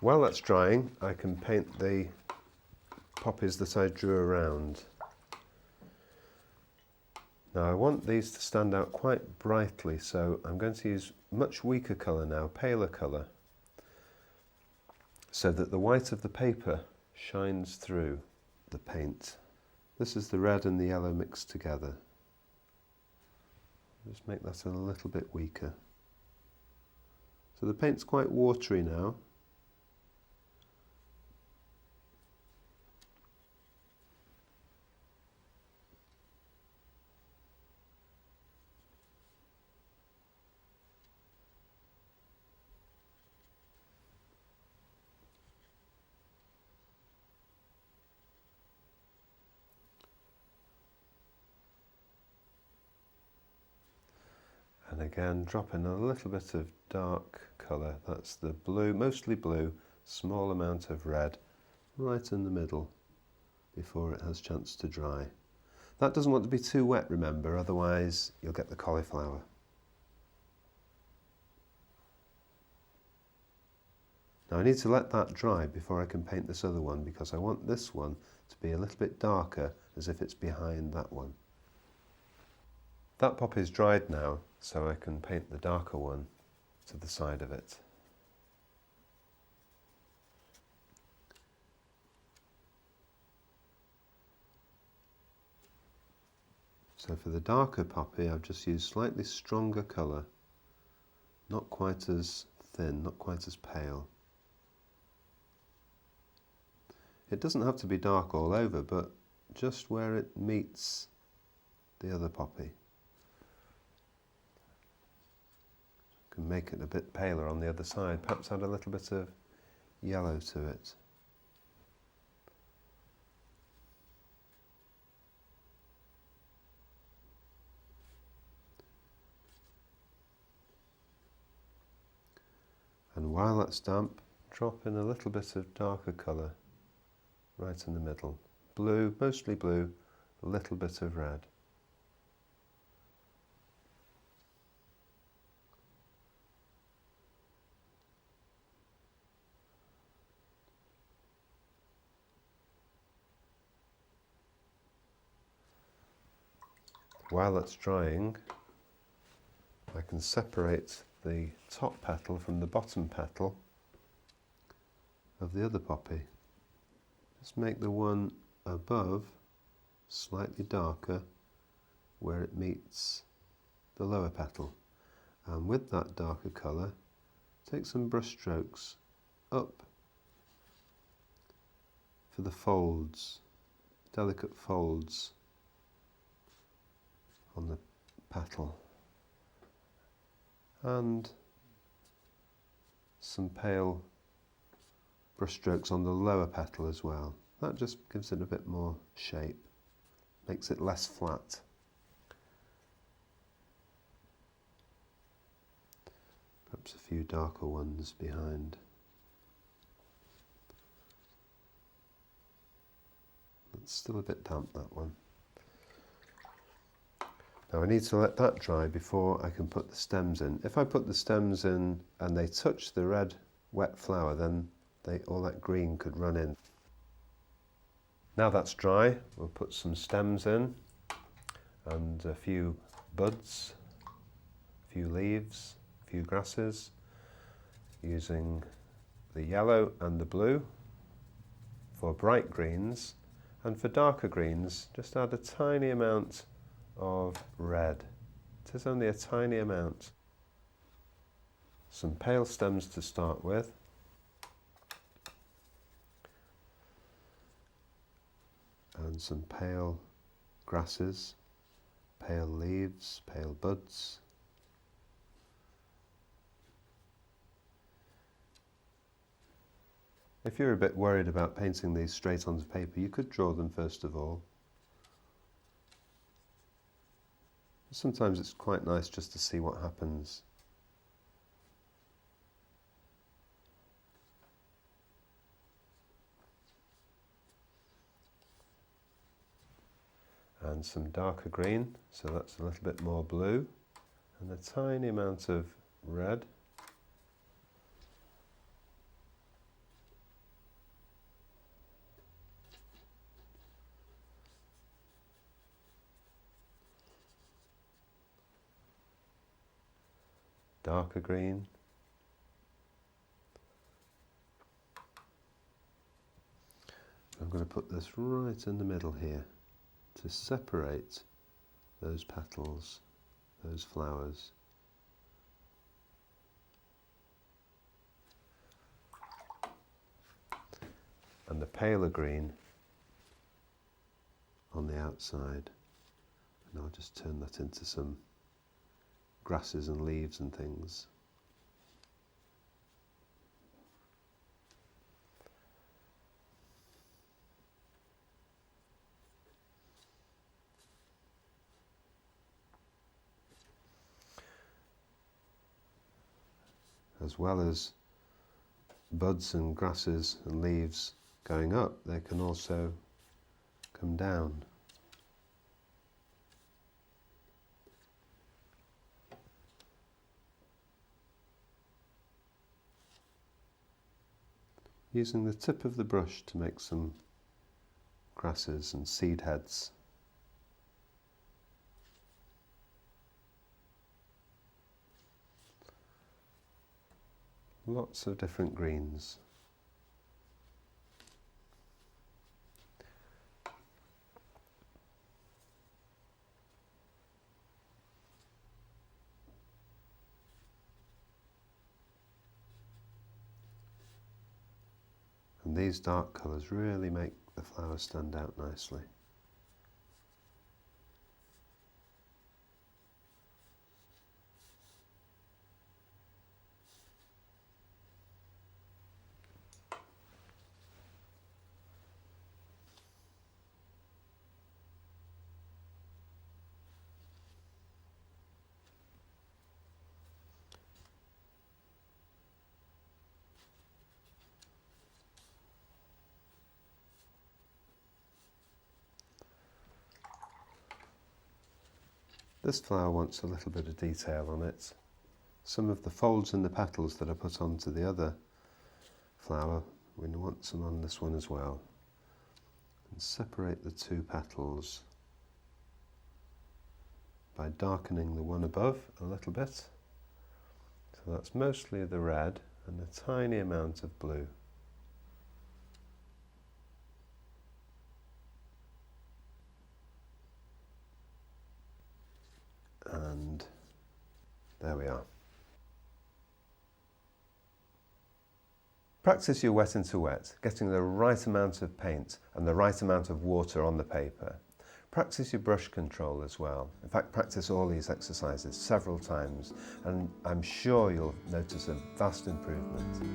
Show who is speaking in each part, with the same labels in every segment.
Speaker 1: While that's drying, I can paint the poppies that I drew around. Now I want these to stand out quite brightly, so I'm going to use much weaker colour now, paler colour, so that the white of the paper shines through the paint. This is the red and the yellow mixed together. Just make that a little bit weaker. So the paint's quite watery now. And again, drop in a little bit of dark colour. That's the blue, mostly blue, small amount of red, right in the middle before it has a chance to dry. That doesn't want to be too wet, remember, otherwise you'll get the cauliflower. Now I need to let that dry before I can paint this other one, because I want this one to be a little bit darker, as if it's behind that one. That poppy is dried now, so I can paint the darker one to the side of it. So for the darker poppy, I've just used slightly stronger colour, not quite as thin, not quite as pale. It doesn't have to be dark all over, but just where it meets the other poppy. Can make it a bit paler on the other side, perhaps add a little bit of yellow to it. And while that's damp, drop in a little bit of darker colour right in the middle. Blue, mostly blue, a little bit of red. While that's drying, I can separate the top petal from the bottom petal of the other poppy. Just make the one above slightly darker where it meets the lower petal. And with that darker colour, take some brush strokes up for the folds, delicate folds on the petal, and some pale brush strokes on the lower petal as well. That just gives it a bit more shape, makes it less flat. Perhaps a few darker ones behind. It's still a bit damp, that one. Now I need to let that dry before I can put the stems in. If I put the stems in and they touch the red wet flower, then all that green could run in. Now that's dry, we'll put some stems in and a few buds, a few leaves, a few grasses, using the yellow and the blue for bright greens, and for darker greens just add a tiny amount of red. It is only a tiny amount. Some pale stems to start with. And some pale grasses, pale leaves, pale buds. If you're a bit worried about painting these straight onto paper, you could draw them first of all. Sometimes it's quite nice just to see what happens. And some darker green, so that's a little bit more blue, and a tiny amount of red. darker green. I'm going to put this right in the middle here to separate those petals, those flowers. And the paler green on the outside. And I'll just turn that into some grasses and leaves and things. As well as buds and grasses and leaves going up, they can also come down. Using the tip of the brush to make some grasses and seed heads. Lots of different greens. And these dark colours really make the flowers stand out nicely. This flower wants a little bit of detail on it. Some of the folds in the petals that are put onto the other flower, we want some on this one as well. And separate the two petals by darkening the one above a little bit. So that's mostly the red and a tiny amount of blue. And there we are. Practice your wet into wet, getting the right amount of paint and the right amount of water on the paper. Practice your brush control as well. In fact, practice all these exercises several times, and I'm sure you'll notice a vast improvement.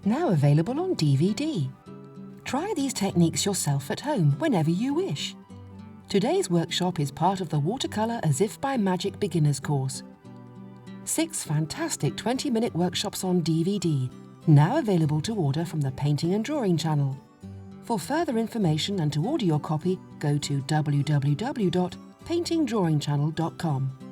Speaker 2: Now available on DVD. Try these techniques yourself at home whenever you wish. Today's workshop is part of the Watercolour As If by Magic Beginners course. 6 fantastic 20-minute workshops on DVD, now available to order from the Painting and Drawing channel. For further information and to order your copy, go to www.paintingdrawingchannel.com.